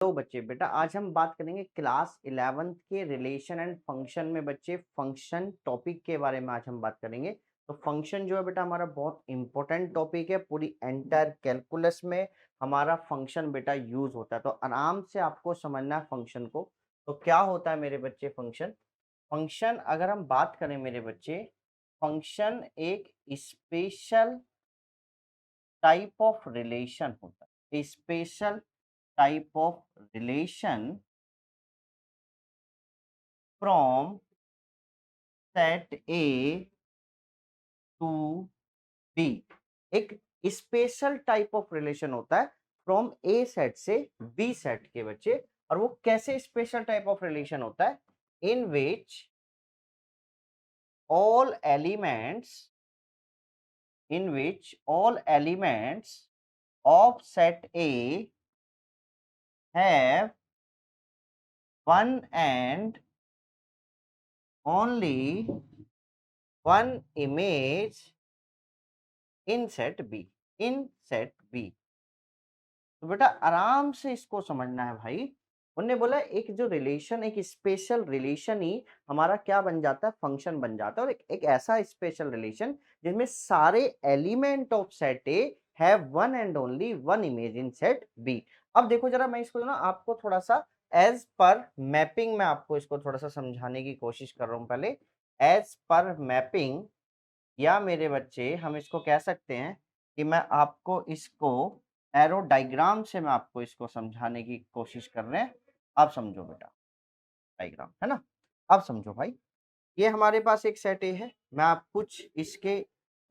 तो बच्चे बेटा आज हम बात करेंगे क्लास 11th के रिलेशन एंड फंक्शन में बच्चे फंक्शन टॉपिक के बारे में आज हम बात करेंगे। तो फंक्शन जो है बेटा हमारा बहुत इंपॉर्टेंट टॉपिक है, पूरी एंटायर कैलकुलस में हमारा फंक्शन बेटा यूज होता है। तो आराम से आपको समझना है फंक्शन को। तो क्या होता है मेरे बच्चे फंक्शन? फंक्शन अगर हम बात करें मेरे बच्चे, फंक्शन एक स्पेशल टाइप ऑफ रिलेशन होता है, special type of relation from set A to B. एक स्पेशल टाइप ऑफ रिलेशन होता है फ्रॉम ए सेट से बी सेट के बच्चे। और वो कैसे स्पेशल टाइप ऑफ रिलेशन होता है? In which all elements in which all elements of set A have one and only one image in set B. In set B. तो बेटा आराम से इसको समझना है भाई। उनने बोला एक जो रिलेशन, एक स्पेशल रिलेशन ही हमारा क्या बन जाता है? फंक्शन बन जाता है। और एक ऐसा स्पेशल रिलेशन जिसमें सारे element of set A have one and only one image in set B. अब देखो जरा, मैं इसको ना आपको थोड़ा सा एज पर मैपिंग में आपको इसको थोड़ा सा समझाने की कोशिश कर रहा हूं। पहले एज पर मैपिंग, या मेरे बच्चे हम इसको कह सकते हैं कि मैं आपको इसको एरो डायग्राम से मैं आपको इसको समझाने की कोशिश कर रहे हैं। अब समझो बेटा, डायग्राम है ना। अब समझो भाई, ये हमारे पास एक सेट ए है। मैं आप कुछ इसके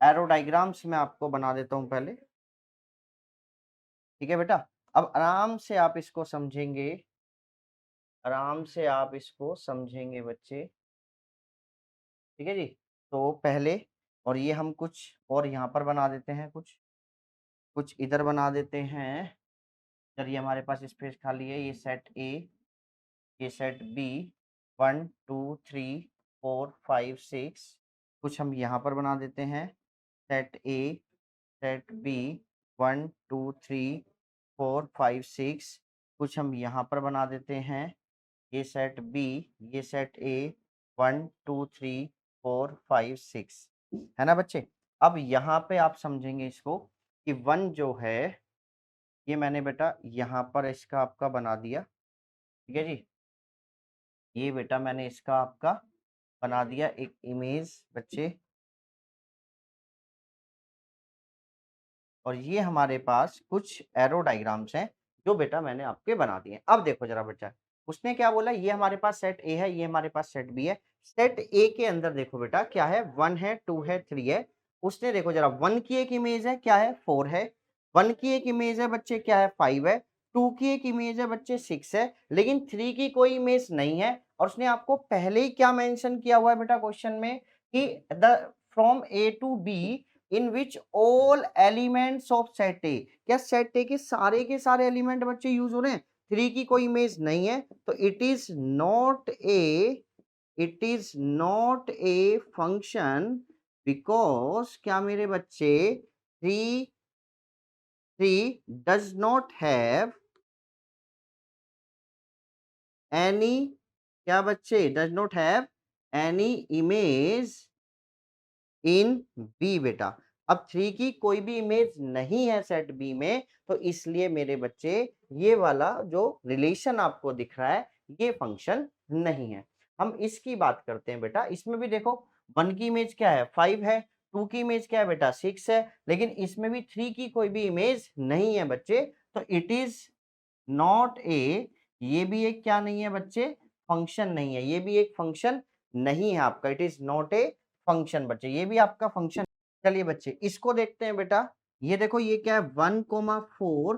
एरो डायग्राम्स में आपको बना देता हूं पहले। ठीक है बेटा, अब आराम से आप इसको समझेंगे, आराम से आप इसको समझेंगे बच्चे। ठीक है जी। तो पहले, और ये हम कुछ और यहाँ पर बना देते हैं, कुछ कुछ इधर बना देते हैं। चलिए हमारे पास स्पेस खाली है। ये सेट ए, ये सेट बी, 1 2 3 4 5 6। कुछ हम यहाँ पर बना देते हैं, सेट ए, सेट बी, 1 2 3 4 5 6। कुछ हम यहाँ पर बना देते हैं, ये सेट बी, ये सेट ए, 1 2 3 4 5 6, है ना बच्चे। अब यहाँ पे आप समझेंगे इसको कि वन जो है, ये मैंने बेटा यहाँ पर इसका आपका बना दिया। ठीक है जी, ये बेटा मैंने इसका आपका बना दिया एक इमेज बच्चे। और ये हमारे पास कुछ एरो डायग्राम्स हैं जो बेटा मैंने आपके बना दिए। अब देखो जरा बच्चा, उसने क्या बोला? ये हमारे पास सेट ए है, ये हमारे पास सेट बी है। सेट ए के अंदर देखो बेटा क्या है, 1 है, 2 है, 3 है। उसने देखो जरा, 1 की एक इमेज है, क्या है? 4 है। 1 की एक इमेज है बच्चे, क्या है? 5 है। 2 की एक इमेज है बच्चे, 6 है। लेकिन 3 की कोई इमेज नहीं है। और उसने आपको पहले ही क्या मेंशन किया हुआ है बेटा क्वेश्चन में कि the from A to B in which all elements of set A. क्या सेट ए के सारे एलिमेंट बच्चे यूज हो रहे हैं? 3 की कोई इमेज नहीं है, तो it is not a function, because क्या मेरे बच्चे, 3 डज नॉट हैव एनी, क्या बच्चे? Does not have any image in B बेटा। अब 3 की कोई भी इमेज नहीं है सेट बी में, तो इसलिए मेरे बच्चे ये वाला जो रिलेशन आपको दिख रहा है ये फंक्शन नहीं है। हम इसकी बात करते हैं बेटा। इसमें भी देखो, 1 की इमेज क्या है? 5 है। 2 की इमेज क्या है बेटा? 6 है। लेकिन इसमें भी 3 की कोई भी इमेज नहीं है बच्चे। तो इट इज नॉट ए, ये भी एक क्या नहीं है बच्चे? फंक्शन नहीं है। ये भी एक फंक्शन नहीं है आपका। It is not a function बच्चे, ये भी आपका फंक्शन। चलिए बच्चे इसको देखते हैं बेटा। ये देखो, ये क्या है? 1,4,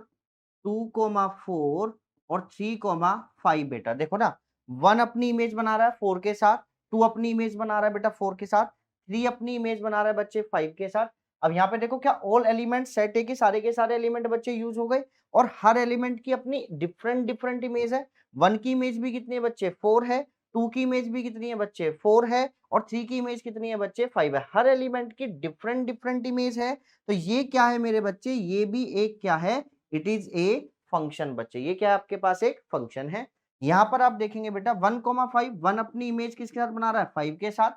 2,4 और 3,5 बेटा। देखो ना, 1 अपनी इमेज बना रहा है 4 के साथ, 2 अपनी इमेज बना रहा है बेटा 4 के साथ, 3 अपनी इमेज बना रहा है बच्चे 5 के साथ। अब यहाँ पे देखो, क्या ऑल एलिमेंट सेट ए के सारे एलिमेंट बच्चे यूज हो गए। और हर एलिमेंट की अपनी डिफरेंट डिफरेंट इमेज है। 1 की इमेज भी कितनी है बच्चे? 4 है। 2 की इमेज भी कितनी है बच्चे? 4 है। और 3 की इमेज कितनी है बच्चे? 5 है। हर एलिमेंट की डिफरेंट डिफरेंट इमेज है। तो ये क्या है मेरे बच्चे? ये भी एक क्या है? इट इज ए फंक्शन बच्चे, ये क्या है आपके पास एक फंक्शन है। यहाँ पर आप देखेंगे बेटा 1,5, 1 अपनी इमेज किसके साथ बना रहा है 5 के साथ,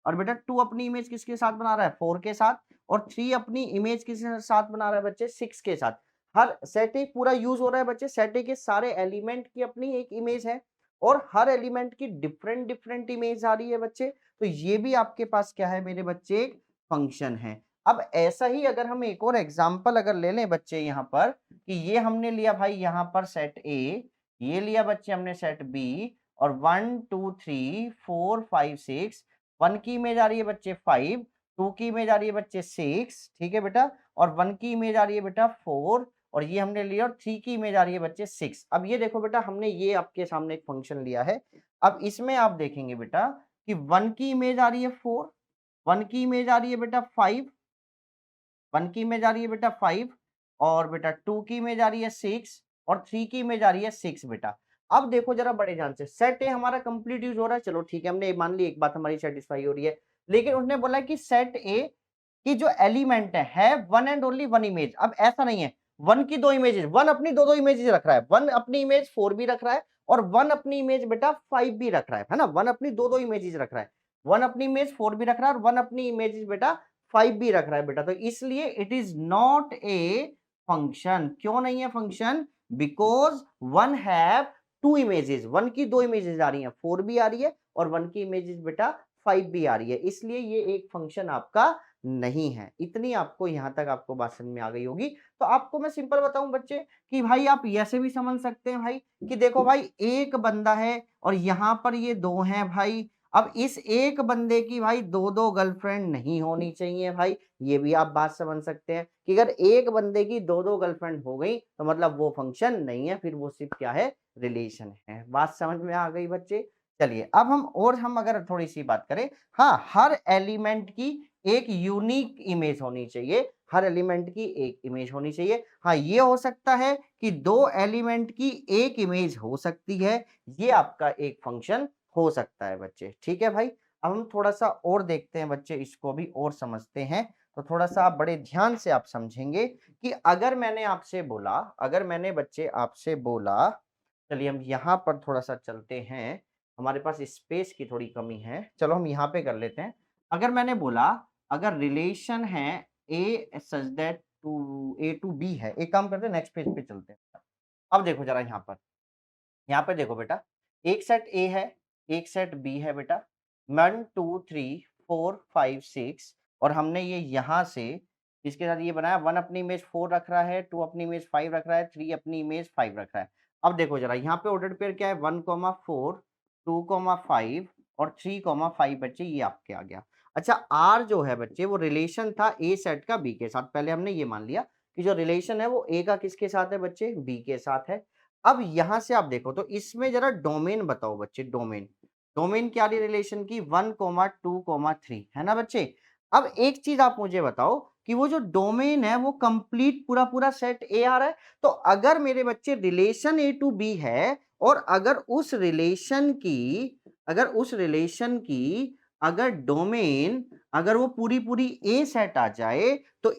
और बेटा 2 अपनी इमेज किसके साथ बना रहा है 4 के साथ, और 3 अपनी इमेज किसके साथ बना रहा है बच्चे 6 के साथ। हर सेट ए पूरा यूज हो रहा है बच्चे, सेट ए के सारे एलिमेंट की अपनी एक इमेज है और हर एलिमेंट की डिफरेंट डिफरेंट इमेज आ रही है बच्चे। तो ये भी आपके पास क्या है मेरे बच्चे एक फंक्शन है। अब ऐसा ही अगर हम एक और एग्जांपल अगर ले लें बच्चे यहाँ पर कि ये हमने लिया भाई यहाँ पर सेट ए, ये लिया बच्चे हमने सेट बी, और 1 2 3 4 5 6, 1 की इमेज आ रही है बच्चे 5, 2 की इमेज आ रही है बच्चे 6, ठीक है बेटा, और 1 की इमेज आ रही है बेटा 4, और ये हमने लिया और 3 की इमेज आ रही है बच्चे 6। अब ये देखो बेटा हमने ये आपके सामने एक फंक्शन लिया है। अब इसमें आप देखेंगे बेटा कि 1 की इमेज आ रही है 4, 1 की इमेज आ रही है बेटा 5, 1 की इमेज आ रही है बेटा 5, और बेटा 2 की इमेज आ रही है 6, और 3 की इमेज आ रही है 6 बेटा। अब देखो जरा बड़े ध्यान से, सेट ए हमारा कंप्लीट यूज हो रहा है, चलो ठीक है, हमने मान ली एक बात हमारी सेटिस्फाई हो रही है। लेकिन उसने बोला कि सेट ए की जो एलिमेंट है one and only one image. अब ऐसा नहीं है 1 की 2 इमेजेस, 1 अपनी दो इमेजेस रख रहा है, 1 अपनी इमेज 4 भी रख रहा है, और 1 अपनी इमेज बेटा 5 भी रख रहा है ना, 1 अपनी दो इमेजेस रख रहा है, 1 अपनी इमेज 4 भी रख रहा है और 1 अपनी इमेजेस बेटा 5 भी रख रहा है बेटा। तो इसलिए it is not a function. क्यों नहीं है फंक्शन? बिकॉज 1 हैव 2 इमेजेस, 1 की 2 इमेजेस आ रही हैं, 4 भी आ रही है और 1 की इमेजेस बेटा 5 भी आ रही है, इसलिए ये एक फंक्शन आपका नहीं है। इतनी आपको यहाँ तक आपको बात समझ में आ गई होगी। तो आपको मैं सिंपल बताऊं बच्चे कि भाई आप ऐसे भी समझ सकते हैं भाई कि देखो भाई एक बंदा है और यहाँ पर ये 2 हैं भाई। अब इस एक बंदे की भाई 2 गर्लफ्रेंड नहीं होनी चाहिए भाई, ये भी आप बात समझ सकते हैं कि अगर एक बंदे की 2 गर्लफ्रेंड हो गई तो मतलब वो फंक्शन नहीं है, फिर वो सिर्फ क्या है रिलेशन है। बात समझ में आ गई बच्चे? चलिए अब हम अगर थोड़ी सी बात करें, हाँ हर एलिमेंट की एक यूनिक इमेज होनी चाहिए, हर एलिमेंट की एक इमेज होनी चाहिए। हाँ ये हो सकता है कि 2 एलिमेंट की एक इमेज हो सकती है, ये आपका एक फंक्शन हो सकता है बच्चे। ठीक है भाई, अब हम थोड़ा सा और देखते हैं बच्चे, इसको भी और समझते हैं। तो थोड़ा सा आप बड़े ध्यान से आप समझेंगे कि अगर मैंने आपसे बोला, अगर मैंने बच्चे आपसे बोला, चलिए हम यहाँ पर थोड़ा सा चलते हैं, हमारे पास स्पेस की थोड़ी कमी है, चलो हम यहाँ पे कर लेते हैं। अगर मैंने बोला अगर रिलेशन है A such that to A to B है, एक काम करते हैं नेक्स्ट पेज पे चलते हैं। अब देखो जरा यहाँ पे देखो बेटा, एक सेट ए है, एक सेट बी है बेटा, 1 2 3 4 5 6, और हमने ये यहाँ से इसके साथ ये बनाया, 1 अपनी इमेज 4 रख रहा है, 2 अपनी इमेज 5 रख रहा है, 3 अपनी इमेज 5 रख रहा है। अब देखो जरा यहाँ पे ऑर्डर पेयर क्या है, 1,4 2,5 और 3,5 बच्चे, ये आपके आ गया। अच्छा आर जो है बच्चे वो रिलेशन था ए सेट का बी के साथ, पहले हमने ये मान लिया कि जो रिलेशन है वो ए का किसके साथ है बच्चे, बी के साथ है। अब यहां से आप देखो तो इसमें जरा डोमेन बताओ बच्चे, डोमेन, डोमेन क्या रही रिलेशन की 1,2,3 है ना बच्चे। अब एक चीज आप मुझे बताओ कि वो जो डोमेन है वो कंप्लीट पूरा पूरा सेट ए आ रहा है। तो अगर मेरे बच्चे रिलेशन ए टू बी है और अगर उस रिलेशन की अगर डोमेन अगर वो पूरी पूरी ए सेट आ जाए तो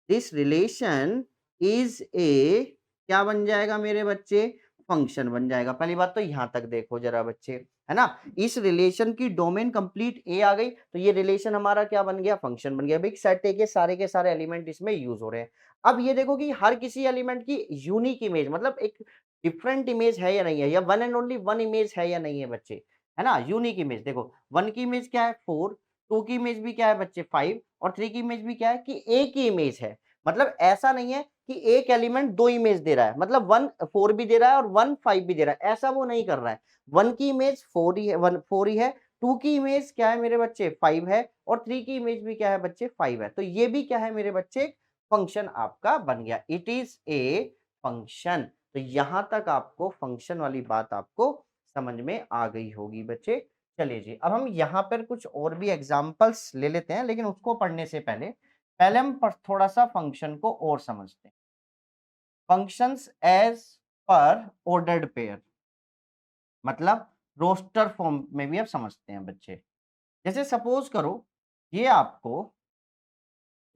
दिस रिलेशन इज ए क्या बन जाएगा मेरे बच्चे, फंक्शन बन जाएगा। पहली बात तो यहां तक देखो जरा बच्चे, है ना, इस रिलेशन की डोमेन कंप्लीट ए आ गई तो ये रिलेशन हमारा क्या बन गया, फंक्शन बन गया। भाई सेट ए के सारे एलिमेंट इसमें यूज हो रहे हैं। अब ये देखो कि हर किसी एलिमेंट की यूनिक इमेज मतलब एक डिफरेंट इमेज है या नहीं है, या one and only one image है या नहीं है बच्चे, है ना। यूनिक इमेज देखो, 1 की इमेज क्या है 4, 2 की इमेज भी क्या है बच्चे 5, और 3 की इमेज भी क्या है कि एक ही इमेज है। मतलब ऐसा नहीं है कि एक एलिमेंट 2 इमेज दे रहा है, मतलब 1 4 भी दे रहा है और 1 5 भी दे रहा है, ऐसा वो नहीं कर रहा है। 1 की इमेज 4 ही है, 1 4 ही है, 2 की इमेज क्या है मेरे बच्चे 5 है, और 3 की इमेज भी क्या है बच्चे 5 है। तो ये भी क्या है मेरे बच्चे, फंक्शन आपका बन गया, इट इज ए फंक्शन। तो यहां तक आपको फंक्शन वाली बात आपको समझ में आ गई होगी बच्चे। चलिए जी, अब हम यहाँ पर कुछ और भी एग्जांपल्स ले लेते हैं, लेकिन उसको पढ़ने से पहले पहले हम थोड़ा सा फंक्शन को और समझते हैं। Functions as per ordered pair, मतलब रोस्टर फॉर्म में भी आप समझते हैं बच्चे। जैसे सपोज करो ये आपको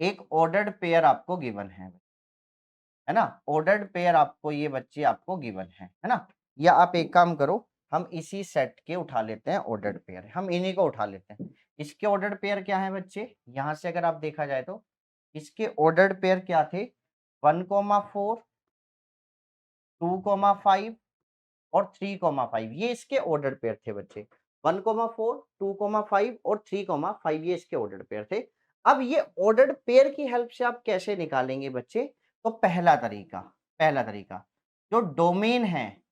एक ऑर्डर्ड पेयर आपको गिवन है, है ना, ऑर्डर्ड पेयर आपको ये बच्चे आपको गिवन है ना। या आप एक काम करो, हम इसी सेट के उठा लेते हैं ऑर्डर्ड पेयर, हम इन्हीं को उठा लेते हैं। इसके ऑर्डर्ड पेयर क्या है बच्चे, यहाँ से अगर आप देखा जाए तो इसके ऑर्डर्ड पेयर क्या थे, 1,4, 2,5 और 3,5, ये इसके ऑर्डर्ड पेयर थे बच्चे। 1,4, 2,5 और 3,5 ये इसके ऑर्डर्ड पेयर थे। अब ये ऑर्डर्ड पेयर की हेल्प से आप कैसे निकालेंगे बच्चे, तो पहला तरीका जो डोमेन है,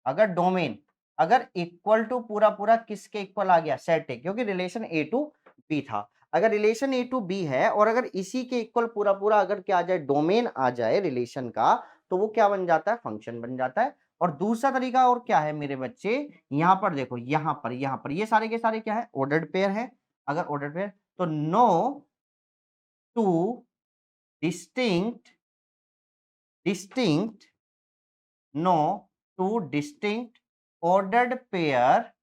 अगर डोमेन अगर इक्वल टू पूरा पूरा किसके इक्वल आ गया, सेट है, क्योंकि रिलेशन ए टू बी था। अगर रिलेशन ए टू बी है और अगर इसी के इक्वल पूरा पूरा अगर क्या आ जाए, डोमेन आ जाए रिलेशन का, तो वो क्या बन जाता है, फंक्शन बन जाता है। और दूसरा तरीका और क्या है मेरे बच्चे, यहाँ पर देखो, यहाँ पर ये सारे के सारे क्या है, ऑर्डर्ड पेयर है। अगर ऑर्डर्ड पेयर, तो no two distinct distinct no two distinct ordered pair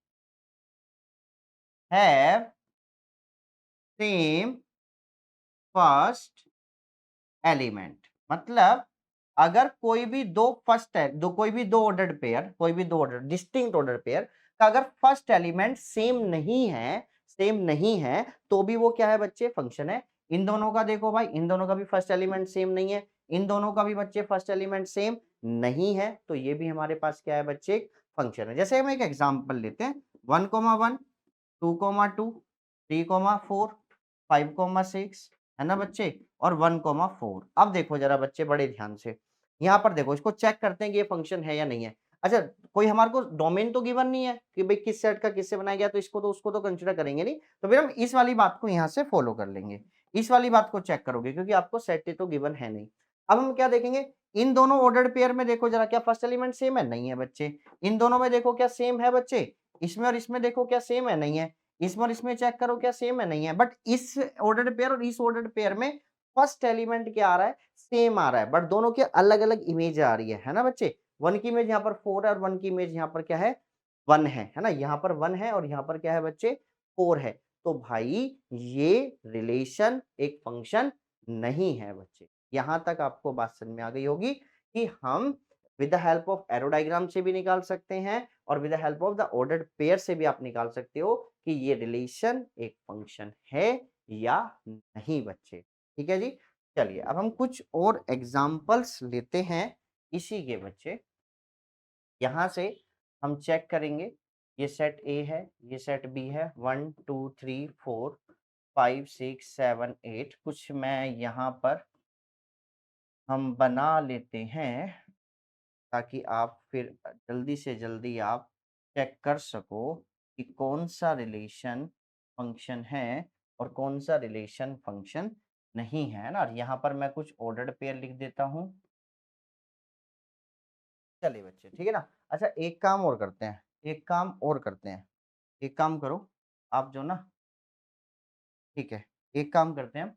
have same first element। मतलब अगर कोई भी दो फर्स्ट है, दो कोई भी दो ऑर्डर्ड पेयर, कोई भी दो ऑर्डर डिस्टिंक्ट ऑर्डर पेयर का अगर फर्स्ट एलिमेंट सेम नहीं है तो भी वो क्या है बच्चे, फंक्शन है। इन दोनों का देखो भाई, इन दोनों का भी फर्स्ट एलिमेंट सेम नहीं है, इन दोनों का भी बच्चे फर्स्ट एलिमेंट सेम नहीं है, तो ये भी हमारे पास क्या है बच्चे, एक फंक्शन है। जैसे हम एक एग्जांपल लेते हैं, 1,1, 2,2, 3,4, 5,6, है ना बच्चे, और 1,4। अब देखो जरा बच्चे बड़े ध्यान से, यहाँ पर देखो, इसको चेक करते हैं कि ये फंक्शन है या नहीं है। अच्छा, कोई हमारे को डोमेन तो गिवन नहीं है कि भाई किस सेट का किससे बनाया गया, तो इसको तो उसको तो कंसीडर करेंगे नहीं, तो फिर हम इस वाली बात को यहाँ से फॉलो कर लेंगे, इस वाली बात को चेक करोगे, क्योंकि आपको सेट तो गिवन है नहीं। अब हम क्या देखेंगे, इन दोनों ऑर्डर्ड पेयर में देखो जरा, क्या फर्स्ट एलिमेंट सेम है, नहीं है बच्चे। इन दोनों में देखो क्या सेम है बच्चे, इसमें और इसमें देखो क्या सेम है, नहीं है। इसमें और इसमें चेक करो क्या सेम है, नहीं है। बट इस ऑर्डर्ड पेयर और इस ऑर्डर्ड पेयर में फर्स्ट एलिमेंट क्या आ रहा है, सेम आ रहा है, बट दोनों की अलग अलग इमेज आ रही है ना बच्चे। वन की इमेज यहाँ पर 4 है और वन की इमेज यहाँ पर क्या है, 1 है ना। यहाँ पर 1 है और यहाँ पर क्या है बच्चे, 4 है। तो भाई ये रिलेशन एक फंक्शन नहीं है बच्चे। यहाँ तक आपको बात समझ में आ गई होगी कि हम with the help of arrow diagram से भी निकाल सकते हैं और with the help of the ordered pair से भी आप निकाल सकते हो कि ये रिलेशन एक फंक्शन है या नहीं बच्चे। ठीक है जी। चलिए अब हम कुछ और एग्जांपल्स लेते हैं इसी के बच्चे। यहाँ से हम चेक करेंगे, ये सेट ए है, ये सेट बी है, 1 2 3 4 5 6 7 8। कुछ मैं यहाँ पर हम बना लेते हैं ताकि आप फिर जल्दी से जल्दी आप चेक कर सको कि कौन सा रिलेशन फंक्शन है और कौन सा रिलेशन फंक्शन नहीं है ना। और यहाँ पर मैं कुछ ऑर्डर्ड पेयर लिख देता हूँ। चलिए बच्चे, ठीक है ना। अच्छा, एक काम और करते हैं, एक काम और करते हैं, एक काम करो आप जो ना, ठीक है, एक काम करते हैं,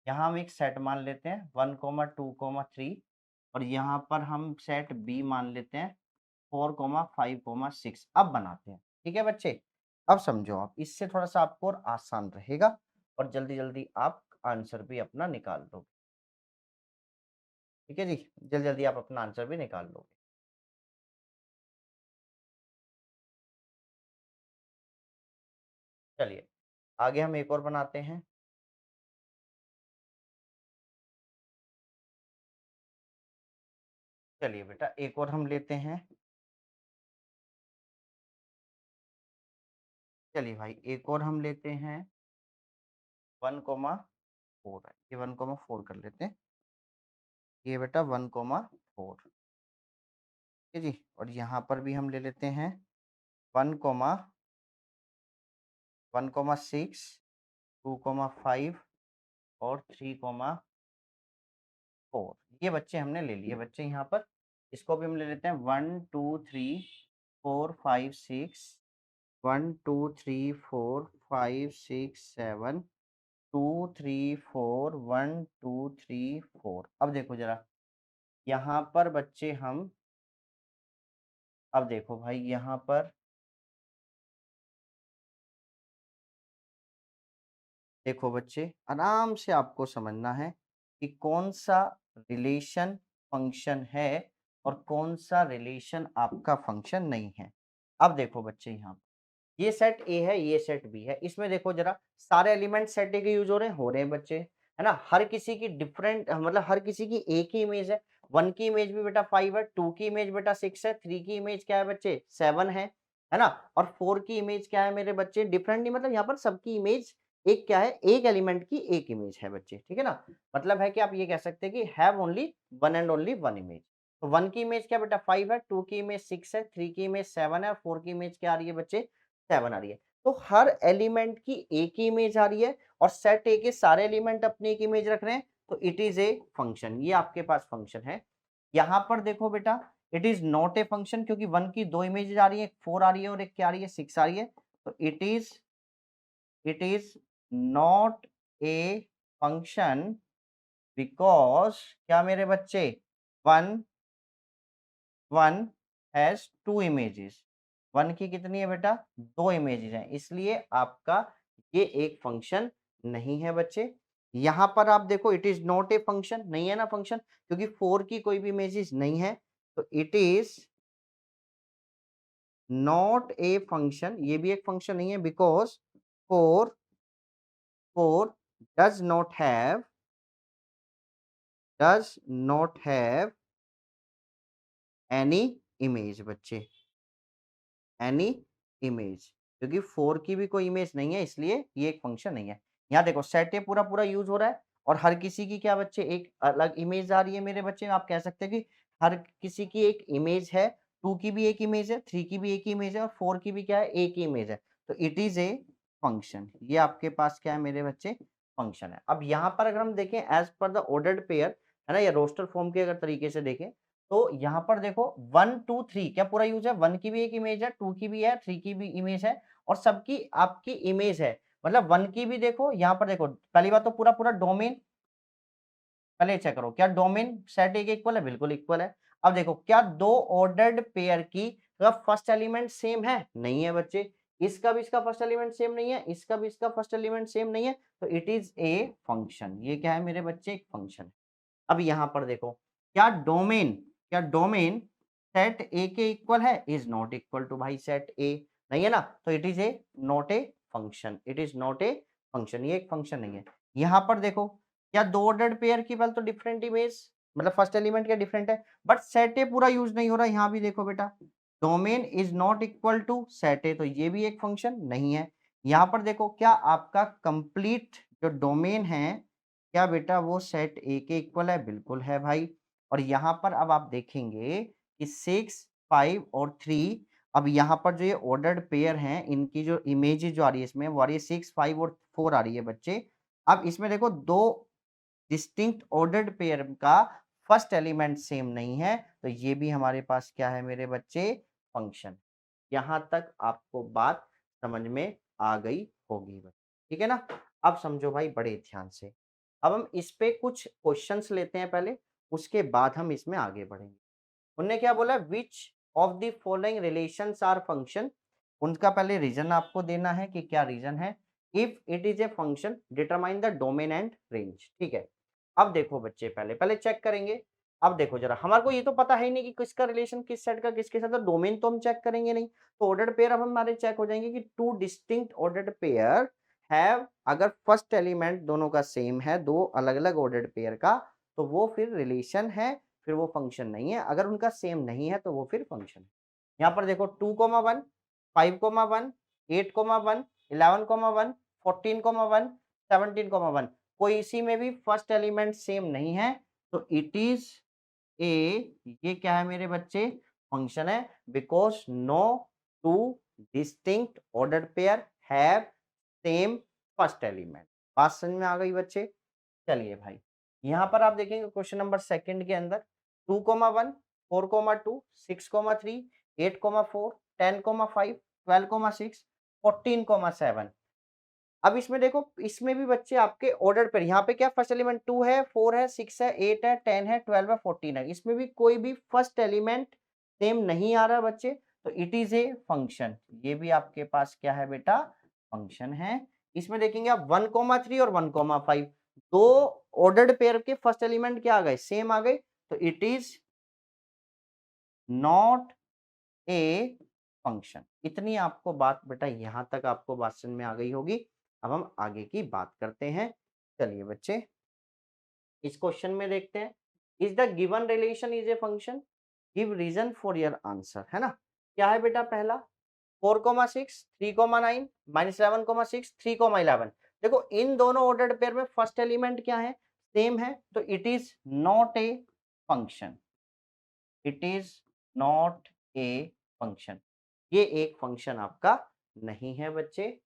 यहाँ हम एक सेट मान लेते हैं 1,2,3 और यहाँ पर हम सेट बी मान लेते हैं 4,5,6। अब बनाते हैं, ठीक है बच्चे। अब समझो, आप इससे थोड़ा सा आपको और आसान रहेगा और जल्दी जल्दी आप आंसर भी अपना निकाल लो। ठीक है जी, जल्दी जल्दी आप अपना आंसर भी निकाल लो। चलिए आगे हम एक और बनाते हैं। चलिए बेटा एक और हम लेते हैं। चलिए भाई एक और हम लेते हैं, 1,4 है, ये 1,4 कर लेते हैं। ये बेटा 1,4, ठीक है जी। और यहाँ पर भी हम ले लेते हैं 1,6, 2,5 और 3,4। ये बच्चे हमने ले लिए बच्चे यहाँ पर। इसको भी हम ले लेते हैं 1 2 3 4 5 6, 1 2 3 4 5 6 7, 2 3 4, 1 2 3 4। अब देखो जरा, यहाँ पर बच्चे हम, अब देखो भाई यहाँ पर देखो बच्चे, आराम से आपको समझना है कि कौन सा रिलेशन फंक्शन है और कौन सा रिलेशन आपका फंक्शन नहीं है। अब देखो बच्चे यहाँ ये सेट ए है, ये सेट बी है। इसमें देखो जरा सारे एलिमेंट सेट ए के यूज हो रहे हैं बच्चे, है ना? हर किसी की डिफरेंट मतलब हर किसी की एक ही इमेज है। 1 की इमेज भी बेटा 5 है, 2 की इमेज बेटा 6 है, 3 की इमेज क्या है बच्चे 7 है ना? और 4 की इमेज क्या है मेरे बच्चे डिफरेंट नहीं मतलब यहाँ पर सबकी इमेज एक क्या है, एक एलिमेंट की एक इमेज है बच्चे, ठीक है ना? मतलब है कि आप ये कह सकते हैं कि have only one and only one image. तो 1 की इमेज क्या बेटा 5 है, 2 की इमेज 6 है, 3 की इमेज 7 है और 4 की इमेज क्या आ रही है बच्चे 7 आ रही है। तो हर एलिमेंट की एक ही इमेज आ रही है और सेट ए के सारे एलिमेंट अपनी एक इमेज रख रहे हैं, तो इट इज ए फंक्शन। ये आपके पास फंक्शन है। यहाँ पर देखो बेटा it is not a function क्योंकि 1 की 2 इमेजेस आ रही है, एक 4 आ रही है और एक क्या आ रही है 6 आ रही है। तो it is not a function because क्या मेरे बच्चे 1 1 हैज 2 इमेजेस। 1 की कितनी है बेटा 2 इमेजेस हैं, इसलिए आपका ये एक फंक्शन नहीं है बच्चे। यहाँ पर आप देखो it is not a function, नहीं है ना फंक्शन क्योंकि 4 की कोई भी इमेजेस नहीं है, तो it is not a function, ये भी एक फंक्शन नहीं है because 4 4 does not have any image बच्चे, एनी इमेज, क्योंकि 4 की भी कोई इमेज नहीं है इसलिए ये एक फंक्शन नहीं है। यहाँ देखो सेट ए पूरा पूरा यूज हो रहा है और हर किसी की क्या बच्चे एक अलग इमेज आ रही है मेरे बच्चे। आप कह सकते हैं कि हर किसी की एक इमेज है, 2 की भी एक इमेज है, 3 की भी एक ही इमेज है और 4 की भी क्या है एक ही इमेज है। तो इट इज ए फंक्शन। ये आपके पास क्या है मेरे बच्चे फंक्शन है। अब यहाँ पर अगर हम देखें as per the ordered pair है ना या रोस्टर फॉर्म के अगर तरीके से देखें तो यहाँ पर देखो 1 2 3 क्या पूरा यूज है, 1 की भी एक इमेज है, 2 की भी है, 3 की भी इमेज है और सबकी आपकी इमेज है। मतलब 1 की भी देखो यहाँ पर देखो पहली बात तो पूरा पूरा डोमेन पहले चेक करो क्या डोमेन सेट ए के इक्वल है, बिल्कुल इक्वल है। अब देखो क्या दो ऑर्डर्ड पेयर की फर्स्ट एलिमेंट सेम है, नहीं है बच्चे। इसका भी इसका फर्स्ट एलिमेंट सेम नहीं है, इसका भी इसका फर्स्ट एलिमेंट सेम नहीं है, तो इट इज ए फंक्शन। ये क्या है मेरे बच्चे एक फंक्शन है। अब यहाँ पर देखो क्या डोमेन सेट ए के इक्वल है, इज नॉट इक्वल टू भाई सेट ए, नहीं है ना, तो it is a not a function, it is not a function, ये एक फंक्शन नहीं है। यहाँ पर देखो क्या दो ऑर्डर्ड पेयर की पहले तो डिफरेंट इमेज मतलब फर्स्ट एलिमेंट क्या डिफरेंट है, बट सेट ए पूरा यूज नहीं हो रहा। यहाँ भी देखो बेटा domain is not equal to set A, तो ये भी एक फंक्शन नहीं है। यहाँ पर देखो क्या आपका कंप्लीट जो डोमेन है क्या बेटा वो सेट ए के इक्वल है, बिल्कुल है भाई। और यहाँ पर अब आप देखेंगे कि 6 5 और 3, अब यहाँ पर जो ये ऑर्डर्ड पेयर हैं इनकी जो इमेज जो आ रही है इसमें वो आ रही है 6 5 और 4 आ रही है बच्चे। अब इसमें देखो दो डिस्टिंक्ट ऑर्डर्ड पेयर का फर्स्ट एलिमेंट सेम नहीं है, तो ये भी हमारे पास क्या है मेरे बच्चे फंक्शन। यहाँ तक आपको बात समझ में आ गई होगी बस, ठीक है ना? अब समझो भाई बड़े ध्यान से। अब हम इस पे कुछ क्वेश्चंस लेते हैं पहले, उसके बाद हम इसमें आगे बढ़ेंगे। उनने क्या बोला which of the following relations are function, उनका पहले रीजन आपको देना है कि क्या रीजन है। If it is a function determine the domain and range, ठीक है। अब देखो बच्चे पहले पहले चेक करेंगे। अब देखो जरा हमारे को ये तो पता है ही नहीं कि किसका रिलेशन किस सेट का किसके साथ, डोमेन तो हम चेक करेंगे नहीं। तो ऑर्डर्ड पेयर अब हमारे चेक हो जाएंगे कि to distinct ordered pair have, अगर फर्स्ट एलिमेंट दोनों का सेम है दो अलग अलग ऑर्डर्ड पेयर का, तो वो फिर रिलेशन है, फिर वो फंक्शन नहीं है। अगर उनका सेम नहीं है तो वो फिर फंक्शन है। यहाँ पर देखो 2,1 5,1 8,1 11,1 14,1 17,1, कोई इसी में भी फर्स्ट एलिमेंट सेम नहीं है, तो इट इज ए, ये क्या है मेरे बच्चे फंक्शन है। Because no two distinct ordered pair have same first element. बात समझ में आ गई बच्चे? चलिए भाई यहाँ पर आप देखेंगे क्वेश्चन नंबर सेकंड के अंदर 2,1 4,2 6,3 8,4 10,5 12,6 14,7। अब इसमें देखो इसमें भी बच्चे आपके ऑर्डर पर, यहाँ पे क्या फर्स्ट एलिमेंट 2 है 4 है 6 है 8 है 10 है 12 है 14 है, इसमें भी कोई भी फर्स्ट एलिमेंट सेम नहीं आ रहा बच्चे, तो इट इज ए फंक्शन। ये भी आपके पास क्या है बेटा फंक्शन है। इसमें देखेंगे आप 1,3 और 1,5, दो ऑर्डर्ड पेयर के फर्स्ट एलिमेंट क्या आ गए सेम आ गए, तो it is not a function. इतनी आपको बात बेटा यहां तक आपको बात समझ में आ गई होगी। अब हम आगे की बात करते हैं। चलिए बच्चे इस क्वेश्चन में देखते हैं, is the given relation is a function, give reason for your answer, है ना। क्या है बेटा पहला 4,6 3,9 -11,6 3,11। देखो इन दोनों ऑर्डर्ड पेयर में फर्स्ट एलिमेंट क्या है, सेम है, तो it is not a function, it is not a function. ये एक फंक्शन आपका नहीं है बच्चे।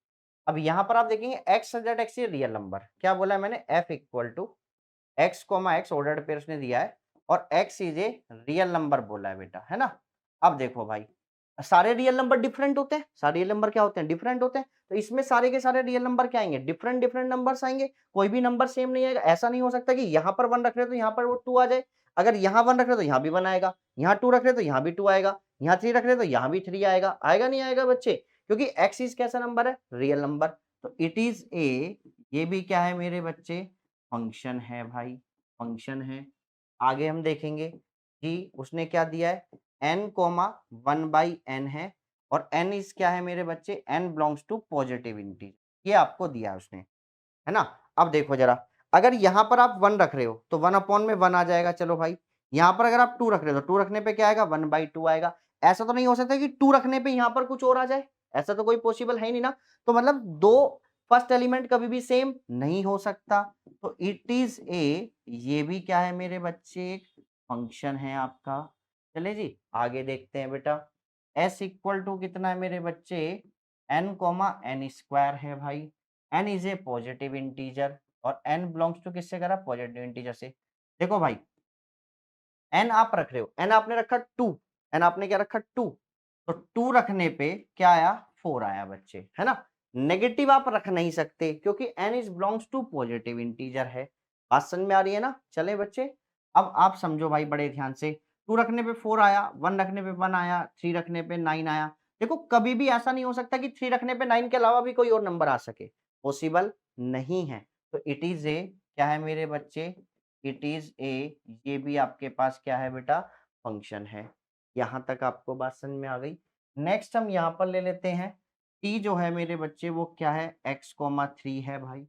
अब यहां पर आप देखेंगे x सच दैट x ये रियल नंबर, क्या बोला है मैंने, f equal to x comma x ordered pair उसने दिया है और x is a real number बोला है बेटा, है ना। अब देखो भाई सारे रियल नंबर डिफरेंट होते हैं, सारे रियल नंबर क्या होते हैं, डिफरेंट होते हैं, तो इसमें सारे के सारे रियल नंबर क्या आएंगे, डिफरेंट डिफरेंट नंबर्स आएंगे, कोई भी नंबर सेम नहीं आएगा। ऐसा नहीं हो सकता कि यहाँ पर 1 रख रहे हो तो यहाँ पर वो 2 आ जाए, अगर यहाँ 1 रख रहे हो तो यहाँ भी 1 आएगा, यहाँ 2 रख रहे हो तो यहाँ भी 2 आएगा, यहाँ 3 रख रहे हो तो यहाँ भी 3 आएगा, आएगा नहीं आएगा बच्चे, क्योंकि x इज कैसा नंबर है, रियल नंबर। तो इट इज ए, ये भी क्या है मेरे बच्चे, फंक्शन है भाई, फंक्शन है। आगे हम देखेंगे कि उसने क्या दिया है, n कोमा 1/n है और n इज क्या है मेरे बच्चे, n belongs to positive integer, ये आपको दिया है उसने, है ना। अब देखो जरा, अगर यहाँ पर आप 1 रख रहे हो तो 1 अपॉन में 1 आ जाएगा, चलो भाई। यहाँ पर अगर आप 2 रख रहे हो तो 2 रखने पे क्या आएगा, 1/2 आएगा। ऐसा तो नहीं हो सकता कि 2 रखने पे यहाँ पर कुछ और आ जाए, ऐसा तो कोई पॉसिबल है ही नहीं ना। तो मतलब दो फर्स्ट एलिमेंट कभी भी सेम नहीं हो सकता, तो इट इज ए, ये भी क्या है मेरे बच्चे, एक फंक्शन है आपका। चले जी आगे देखते हैं बेटा, s इक्वल टू कितना है मेरे बच्चे, n कोमा n स्क्वायर है भाई, n is a positive integer और n बिलोंग्स टू किससे करा, पॉजिटिव इंटीजर से। देखो भाई n आप रख रहे हो, n आपने रखा 2, n आपने क्या रखा 2, तो 2 रखने पे क्या आया, 4 आया बच्चे, है ना। नेगेटिव आप रख नहीं सकते क्योंकि n is belongs to positive integer है। बात समझ में आ रही है ना। चले बच्चे अब आप समझो भाई बड़े ध्यान से, 2 रखने पे 4 आया, 1 रखने पे 1 आया, 3 रखने पे 9 आया। देखो कभी भी ऐसा नहीं हो सकता कि 3 रखने पे 9 के अलावा भी कोई और नंबर आ सके, पॉसिबल नहीं है। तो इट इज ए, क्या है मेरे बच्चे, इट इज ए, ये भी आपके पास क्या है बेटा, फंक्शन है। यहाँ तक आपको बात समझ में आ गई। नेक्स्ट हम यहाँ पर ले लेते हैं, t जो है मेरे बच्चे वो क्या है, x कोमा 3 है भाई,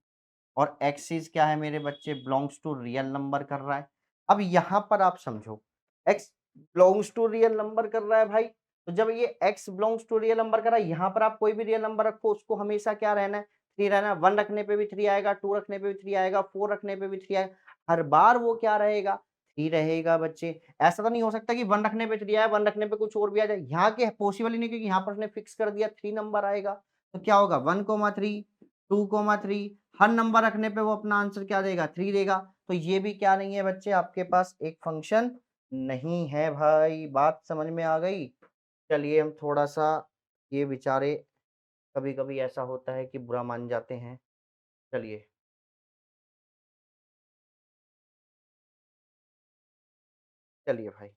और x इज क्या है मेरे बच्चे, बिलोंग्स टू रियल नंबर कर रहा है। अब यहाँ पर आप समझो, x belongs to real number कर रहा है भाई, तो जब ये x belongs to real number कर रहा है, यहाँ पर आप कोई भी रियल नंबर रखो उसको हमेशा क्या रहना है, 3 रहना है। 1 रखने पे भी 3 आएगा, 2 रखने पे भी 3 आएगा, 4 रखने पे भी 3 आएगा, हर बार वो क्या रहेगा, 3 रहेगा बच्चे। ऐसा तो नहीं हो सकता कि 1 रखने पे 3 आया, 1 रखने पे कुछ और भी आ जाए, यहाँ के पॉसिबल ही नहीं, क्योंकि यहाँ पर उसने फिक्स कर दिया 3 नंबर आएगा। तो क्या होगा 1,3 2,3, हर नंबर रखने पे वो अपना आंसर क्या देगा, 3 देगा। तो ये भी क्या नहीं है बच्चे, आपके पास एक फंक्शन नहीं है भाई। बात समझ में आ गई। चलिए हम थोड़ा सा, ये बेचारे कभी कभी ऐसा होता है कि बुरा मान जाते हैं। चलिए चलिए भाई,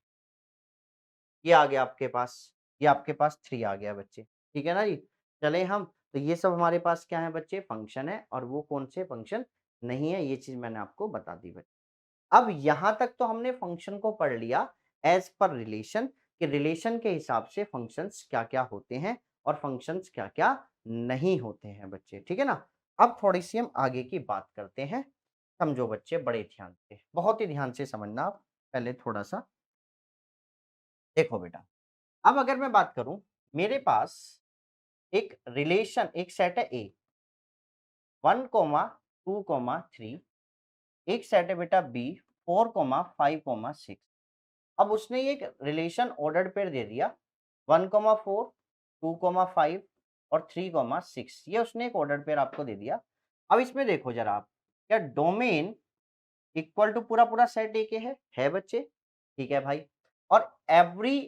ये आ गया आपके पास, ये आपके पास 3 आ गया बच्चे, ठीक है ना जी। चले हम, तो ये सब हमारे पास क्या है बच्चे, फंक्शन है, और वो कौन से फंक्शन नहीं है, ये चीज मैंने आपको बता दी बच्चे। अब यहाँ तक तो हमने फंक्शन को पढ़ लिया एज पर रिलेशन, कि रिलेशन के हिसाब से फंक्शंस क्या-क्या होते हैं और फंक्शंस क्या-क्या नहीं होते हैं बच्चे, ठीक है ना। अब थोड़ी सी हम आगे की बात करते हैं। समझो बच्चे बड़े ध्यान से, बहुत ही ध्यान से समझना आप। पहले थोड़ा सा देखो बेटा, अब अगर मैं बात करूं, मेरे पास एक रिलेशन, एक सेट है ए 1,2,3, एक सेट है बेटा बी 4,5,6। अब उसने ये एक रिलेशन ऑर्डर्ड पेयर दे दिया 1,4 2,5 और 3,6, ये उसने एक ऑर्डर्ड पेयर आपको दे दिया। अब इसमें देखो जरा आप, क्या डोमेन इक्वल टू पूरा पूरा सेट ए के है बच्चे, ठीक है भाई। और every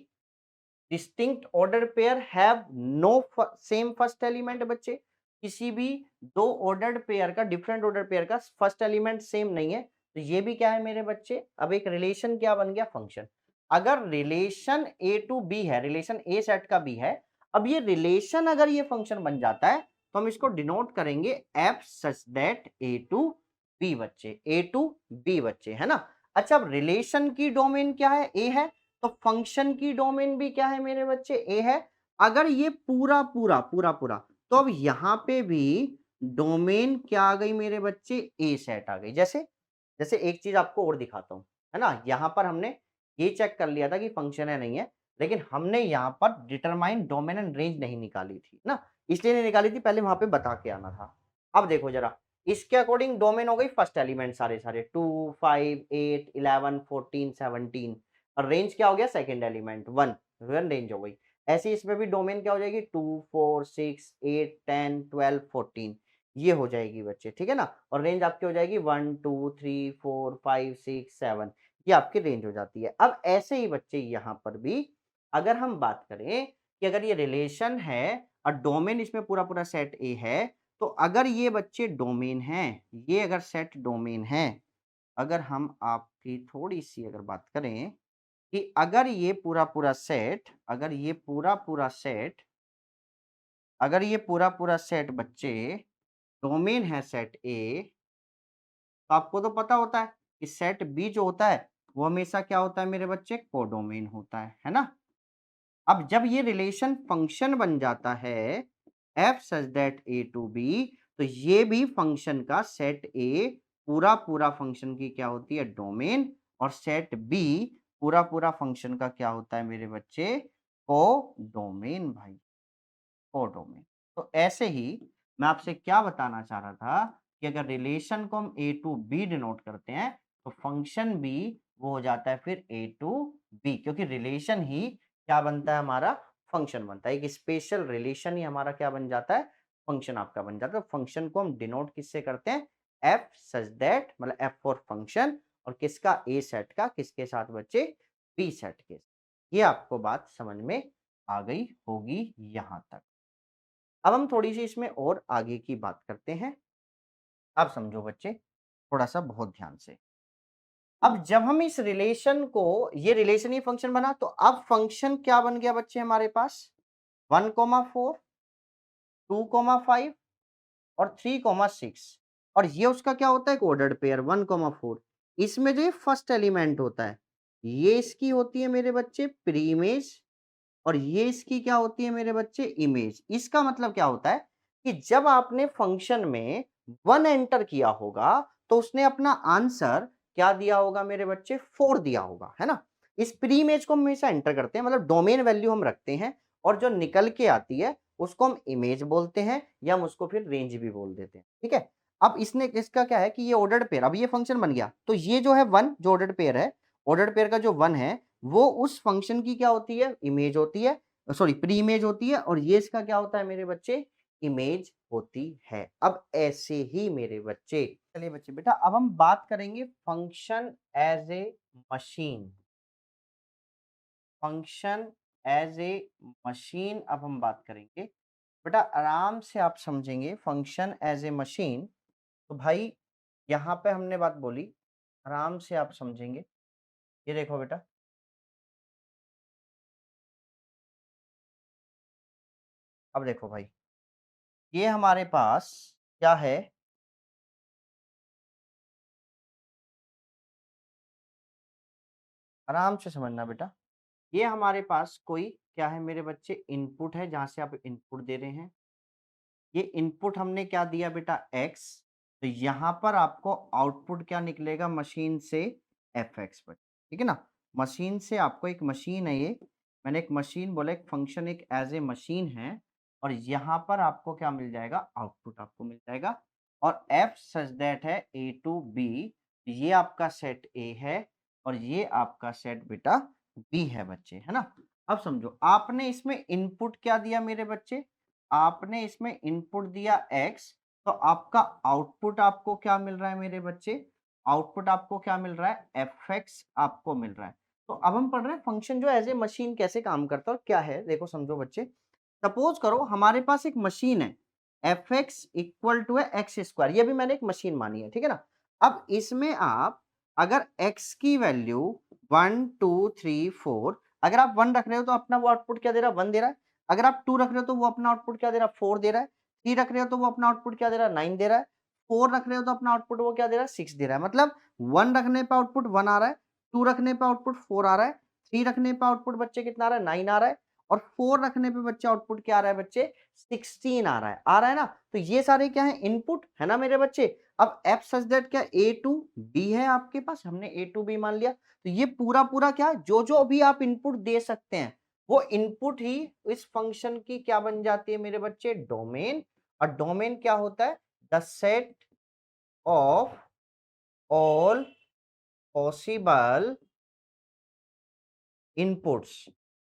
distinct order pair have no same first element बच्चे, किसी भी दो ऑर्डर्ड पेयर का, डिफरेंट ऑर्डर पेयर का फर्स्ट एलिमेंट सेम नहीं है। तो ये भी क्या है मेरे बच्चे, अब एक रिलेशन क्या बन गया, फंक्शन। अगर रिलेशन ए टू बी है, रिलेशन ए सेट का बी है, अब ये रिलेशन अगर ये फंक्शन बन जाता है तो हम इसको डिनोट करेंगे F such that A to B बच्चे, ए टू बी बच्चे, है ना। अच्छा, अब रिलेशन की डोमेन क्या है, ए है, तो फंक्शन की डोमेन भी क्या है मेरे बच्चे, ए है। अगर ये पूरा पूरा पूरा पूरा, तो अब यहाँ पे भी डोमेन क्या आ गई मेरे बच्चे, ए सेट आ गई। जैसे जैसे एक चीज आपको और दिखाता हूँ, है ना, यहाँ पर हमने ये चेक कर लिया था कि फंक्शन है नहीं है, लेकिन हमने यहाँ पर डिटरमाइन डोमेन एंड रेंज नहीं निकाली थी ना, इसलिए नहीं निकाली थी, पहले वहां पे बता के आना था। अब देखो जरा, इसके अकॉर्डिंग डोमेन हो गई फर्स्ट एलिमेंट सारे सारे 2 5 8 11 14 17, और रेंज क्या हो गया सेकंड एलिमेंट 1 1 रेंज हो गई। ऐसे इसमें भी डोमेन क्या हो जाएगी 2 4 6 8 10 12 14, ये हो जाएगी बच्चे, ठीक है ना, और रेंज आपकी हो जाएगी 1 2 3 4 5 6 7, ये आपकी रेंज हो जाती है। अब ऐसे ही बच्चे यहाँ पर भी अगर हम बात करें कि अगर ये रिलेशन है और डोमेन इसमें पूरा पूरा सेट ए है, तो अगर ये बच्चे डोमेन हैं, ये अगर सेट डोमेन है, अगर हम आपकी थोड़ी-सी अगर बात करें कि अगर ये पूरा-पूरा सेट, अगर ये पूरा-पूरा सेट बच्चे डोमेन है सेट ए, तो आपको तो पता होता है कि सेट बी जो होता है, वो हमेशा क्या होता है मेरे बच्चे, कोडोमेन होता है ना? अब जब ये रिलेशन फंक्शन बन जाता है F such that A to B, तो ये भी फंक्शन का सेट ए पूरा पूरा फंक्शन की क्या होती है, डोमेन, और सेट बी पूरा पूरा फंक्शन का क्या होता है मेरे बच्चे, को डोमेन भाई, को डोमेन। तो ऐसे ही मैं आपसे क्या बताना चाह रहा था कि अगर रिलेशन को हम ए टू बी डिनोट करते हैं, तो फंक्शन भी वो हो जाता है फिर ए टू बी, क्योंकि रिलेशन ही क्या बनता है हमारा, फंक्शन बनता है। एक स्पेशल रिलेशन ही हमारा क्या बन जाता है, फंक्शन आपका बन जाता है। फंक्शन को हम डिनोट किससे करते हैं, एफ सच दैट, मतलब एफ फॉर फंक्शन, और किसका, ए सेट का, किसके साथ बच्चे, बी सेट के। ये आपको बात समझ में आ गई होगी यहां तक। अब हम थोड़ी-सी इसमें और आगे की बात करते हैं। अब समझो बच्चे, थोड़ा-सा बहुत ध्यान से। अब जब हम इस रिलेशन को, ये रिलेशन ही फंक्शन बना, तो अब फंक्शन क्या बन गया बच्चे हमारे पास, 1, 4, 2, 5 और 3, 6, और ये उसका क्या होता है, एक ऑर्डर्ड पेयर 1, 4। इसमें जो ये फर्स्ट एलिमेंट होता है, ये इसकी होती है मेरे बच्चे प्री इमेज, और ये इसकी क्या होती है मेरे बच्चे, इमेज। इसका मतलब क्या होता है कि जब आपने फंक्शन में 1 एंटर किया होगा, तो उसने अपना आंसर क्या दिया होगा मेरे बच्चे, 4 दिया होगा, है ना। इस प्री इमेज को हम हमेशा एंटर करते हैं, मतलब डोमेन वैल्यू हम रखते हैं, और जो निकल के आती है उसको हम इमेज बोलते हैं, या हम उसको फिर रेंज भी बोल देते हैं, ठीक है। अब इसने, इसका क्या है कि ये ऑर्डर्ड पेयर, अब ये फंक्शन बन गया, तो ये जो है 1, जो ऑर्डर्ड पेयर है, ऑर्डर्ड पेयर का जो 1 है, वो उस फंक्शन की क्या होती है, इमेज होती है, सॉरी प्री इमेज होती है, और ये इसका क्या होता है मेरे बच्चे, इमेज होती है। अब ऐसे ही मेरे बच्चे, चलिए बच्चे बेटा, अब हम बात करेंगे function as a machine, function as a machine. अब हम बात करेंगे बेटा, आराम से आप समझेंगे फंक्शन एज ए मशीन। तो भाई यहाँ पे हमने बात बोली, आराम से आप समझेंगे। ये देखो बेटा, अब देखो भाई, ये हमारे पास क्या है, आराम से समझना बेटा। ये हमारे पास कोई क्या है मेरे बच्चे, इनपुट है, जहाँ से आप इनपुट दे रहे हैं। ये इनपुट हमने क्या दिया बेटा, x, तो यहाँ पर आपको आउटपुट क्या निकलेगा मशीन से, fx पर, ठीक है ना। मशीन से आपको, एक मशीन है ये, मैंने एक मशीन बोला, एक फंक्शन एक एज ए मशीन है, और यहाँ पर आपको क्या मिल जाएगा, आउटपुट आपको मिल जाएगा। और f सच दैट है a टू b, ये आपका सेट a है, और ये आपका सेट बेटा b है बच्चे, है ना। अब समझो, आपने इसमें इनपुट क्या दिया मेरे बच्चे, आपने इसमें इनपुट दिया x, तो आपका आउटपुट आपको क्या मिल रहा है मेरे बच्चे, आउटपुट आपको क्या मिल रहा है, fx आपको मिल रहा है। तो अब हम पढ़ रहे हैं फंक्शन जो एज ए मशीन कैसे काम करता है और क्या है। देखो समझो बच्चे, सपोज करो हमारे पास एक मशीन है, fx इक्वल टू है एक्स स्क्वायर, ये भी मैंने एक मशीन मानी है, ठीक है ना। अब इसमें आप अगर x की वैल्यू 1 2 3 4, अगर आप 1 रख रहे हो तो अपना वो आउटपुट क्या दे रहा है, 1 दे रहा है। अगर आप 2 रख रहे हो तो वो अपना आउटपुट क्या दे रहा है, 4 दे रहा है। 3 रख रहे हो तो वो अपना आउटपुट क्या दे रहा है, 9 दे रहा है। 4 रख रहे हो तो अपना आउटपुट वो क्या दे रहा है, 6 दे रहा है। मतलब 1 रखने पे आउटपुट 1 आ रहा है, 2 रखने पे आउटपुट 4 आ रहा है, 3 रखने पे आउटपुट बच्चे कितना आ रहा है, 9 आ रहा है, और 4 रखने पे बच्चे आउटपुट क्या आ रहा है बच्चे, 16 आ रहा है ना। तो ये सारे क्या है, इनपुट है ना मेरे बच्चे। अब एफ सच दैट क्या ए टू बी है आपके पास, हमने ए टू बी मान लिया। तो ये पूरा पूरा क्या, जो जो भी आप इनपुट दे सकते हैं वो इनपुट ही इस फंक्शन की क्या बन जाती है मेरे बच्चे, डोमेन। और डोमेन क्या होता है, the set of all possible inputs.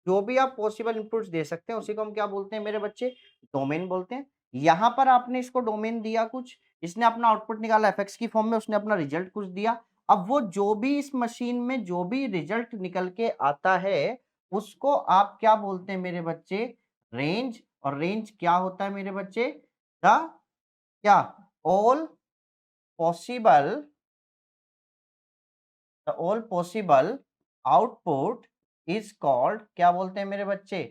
जो भी आप पॉसिबल इनपुट्स दे सकते हैं उसी को हम क्या बोलते हैं मेरे बच्चे, डोमेन बोलते हैं। यहां पर आपने इसको डोमेन दिया कुछ, इसने अपना आउटपुट निकाला एफएक्स की फॉर्म में, उसने अपना रिजल्ट कुछ दिया। अब वो जो भी इस मशीन में जो भी रिजल्ट निकल के आता है उसको आप क्या बोलते हैं मेरे बच्चे, रेंज। और रेंज क्या होता है मेरे बच्चे, द क्या, all possible, the all possible output is called, क्या बोलते हैं मेरे बच्चे,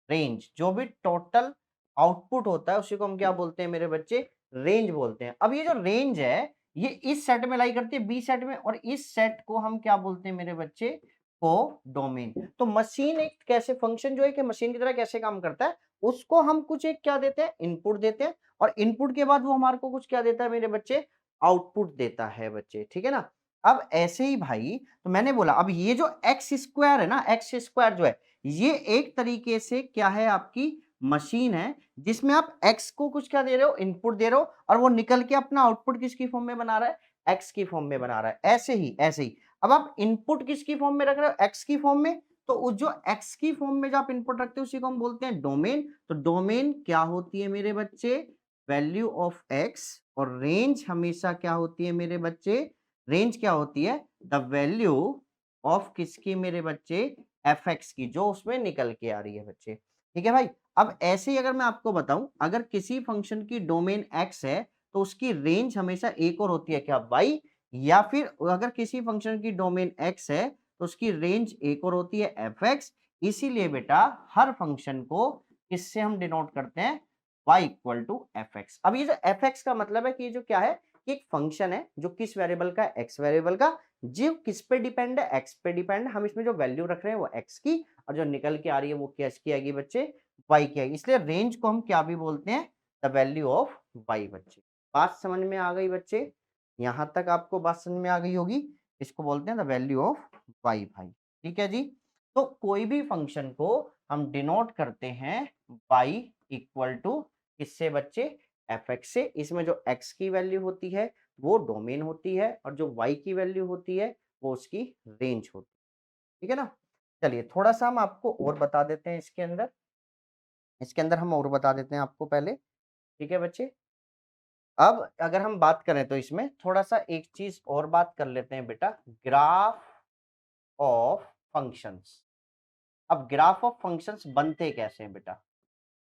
रेंज। जो भी टोटल आउटपुट होता है उसी को हम क्या बोलते हैं मेरे बच्चे, रेंज बोलते हैं। अब ये जो रेंज है ये इस सेट में लाई करती है, बी सेट में, और इस सेट को हम क्या बोलते हैं मेरे बच्चे, को डोमेन। तो मशीन एक कैसे फंक्शन जो है कि मशीन की तरह कैसे काम करता है, उसको हम कुछ एक क्या देते हैं, इनपुट देते हैं, और इनपुट के बाद वो हमारे को कुछ क्या देता है मेरे बच्चे, आउटपुट देता है बच्चे, ठीक है ना। अब ऐसे ही भाई, तो मैंने बोला अब ये जो एक्स स्क्वायर है ना, एक्स स्क्वायर जो है ये एक तरीके से क्या है, आपकी मशीन है जिसमें आप एक्स को कुछ क्या दे रहे हो, इनपुट दे रहे हो, और वो निकल के अपना आउटपुट किसकी फॉर्म में बना रहा है, एक्स की फॉर्म में बना रहा है। ऐसे ही अब आप इनपुट किसकी फॉर्म में रख रहे हो, एक्स की फॉर्म में। तो उस जो एक्स की फॉर्म में जो आप इनपुट रखते हो उसी को हम बोलते हैं डोमेन। तो डोमेन क्या होती है मेरे बच्चे, वैल्यू ऑफ एक्स। और रेंज हमेशा क्या होती है मेरे बच्चे, रेंज क्या होती है, द वैल्यू ऑफ किसकी मेरे बच्चे, एफ एक्स की, जो उसमें निकल के आ रही है बच्चे, ठीक है भाई। अब ऐसे ही अगर मैं आपको बताऊं, अगर किसी फंक्शन की डोमेन एक्स है तो उसकी रेंज हमेशा एक और होती है क्या, वाई। या फिर अगर किसी फंक्शन की डोमेन एक्स है तो उसकी रेंज एक और होती है, एफ एक्स। इसीलिए बेटा हर फंक्शन को किससे हम डिनोट करते हैं, y equal to F X. अब ये जो एफ एक्स का मतलब है कि ये जो क्या है, कि एक फंक्शन है जो किस वेरिएबल का, एक्स वेरिएबल का, जो किस पे डिपेंड है, एक्स पे डिपेंड है। हम इसमें जो वैल्यू रख रहे हैं वो एक्स की, और जो निकल के आ रही है वो किसकी आएगी बच्चे, वाई की आएगी। इसलिए रेंज को हम क्या भी बोलते हैं, द वैल्यू ऑफ वाई बच्चे। बात समझ में आ गई बच्चे, यहां तक आपको बात समझ में आ गई होगी। इसको बोलते हैं द वैल्यू ऑफ वाई भाई, ठीक है जी। तो कोई भी फंक्शन को हम डिनोट करते हैं वाई इक्वल टू किससे बच्चे, एफ एक्स से। इसमें जो एक्स की वैल्यू होती है वो डोमेन होती है, और जो वाई की वैल्यू होती है वो उसकी रेंज होती है, ठीक है ना। चलिए थोड़ा सा हम आपको और बता देते हैं इसके अंदर हम और बता देते हैं आपको पहले, ठीक है बच्चे। अब अगर हम बात करें तो इसमें थोड़ा सा एक चीज और बात कर लेते हैं बेटा, ग्राफ ऑफ फंक्शंस। अब ग्राफ ऑफ फंक्शंस बनते कैसे हैं बेटा,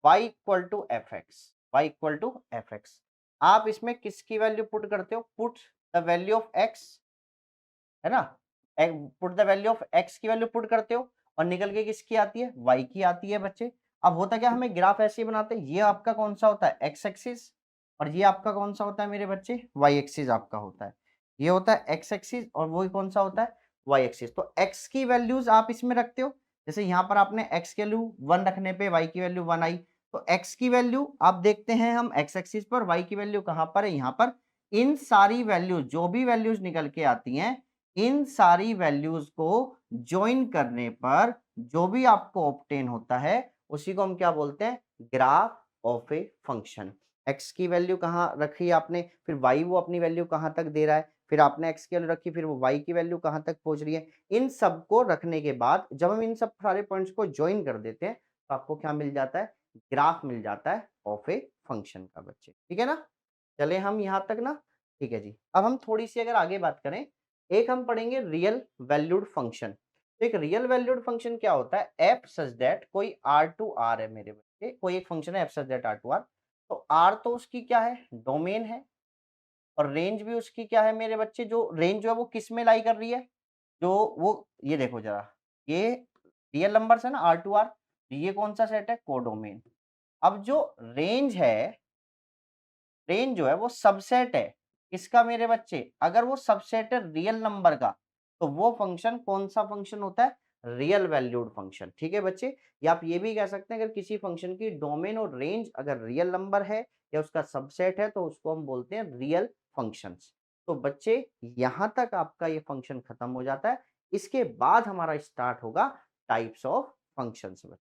y equal to F X, Y equal to F X. आप इसमें किसकी वैल्यू पुट करते हो, put the value of X, है ना, put the value of X की वैल्यू पुट करते हो, और निकल के किसकी आती है, वाई की आती है बच्चे। अब होता क्या, हमें ग्राफ ऐसे ही बनाते हैं, ये आपका कौन सा होता है, एक्स एक्सिस, और ये आपका कौन सा होता है मेरे बच्चे, वाई एक्सिस आपका होता है। ये होता है एक्स एक्सिस, और वो कौन सा होता है, वाई एक्सिस। तो एक्स की वैल्यूज आप इसमें रखते हो, जैसे यहाँ पर आपने एक्स की वैल्यू 1 रखने पे वाई की वैल्यू 1 आई। तो एक्स की वैल्यू आप देखते हैं हम एक्स एक्सिस पर, वाई की वैल्यू कहाँ पर है, यहाँ पर। इन सारी वैल्यूज, जो भी वैल्यूज निकल के आती हैं, इन सारी वैल्यूज को ज्वाइन करने पर जो भी आपको ऑब्टेन होता है उसी को हम क्या बोलते हैं, graph of a function. X की वैल्यू कहाँ रखी आपने, फिर वाई वो अपनी वैल्यू कहाँ तक दे रहा है, फिर आपने एक्स की वैल्यू रखी, फिर वो वाई की वैल्यू कहाँ तक पहुंच रही है। इन सब को रखने के बाद जब हम इन सब सारे पॉइंट्स को ज्वाइन कर देते हैं तो आपको क्या मिल जाता है, ग्राफ मिल जाता है ऑफ ए फंक्शन का बच्चे, ठीक है ना। चले हम यहाँ तक ना, ठीक है जी। अब हम थोड़ी सी अगर आगे बात करें, एक हम पढ़ेंगे रियल वैल्यूड फंक्शन। तो एक रियल वैल्यूड फंक्शन क्या होता है, एफ सच दैट कोई आर टू आर है मेरे बच्चे, कोई एक फंक्शन है F such that R to R. तो आर तो उसकी क्या है, डोमेन है, और रेंज भी उसकी क्या है मेरे बच्चे, जो रेंज जो है वो किस में लाई कर रही है, जो वो, ये देखो जरा, ये रियल नंबर्स है ना आर टू आर, ये कौन सा सेट है, कोडोमेन। अब जो रेंज है, रेंज जो है वो सबसेट है इसका मेरे बच्चे अगर वो सबसेट है रियल नंबर का, तो वो फंक्शन कौन सा फंक्शन होता है? Real valued function. ठीक है बच्चे? या आप ये भी कह सकते हैं अगर किसी फंक्शन की डोमेन और रेंज अगर रियल नंबर है या उसका सबसेट है तो उसको हम बोलते हैं रियल फंक्शंस। तो बच्चे यहाँ तक आपका ये फंक्शन खत्म हो जाता है। इसके बाद हमारा स्टार्ट होगा टाइप्स ऑफ फंक्शंस।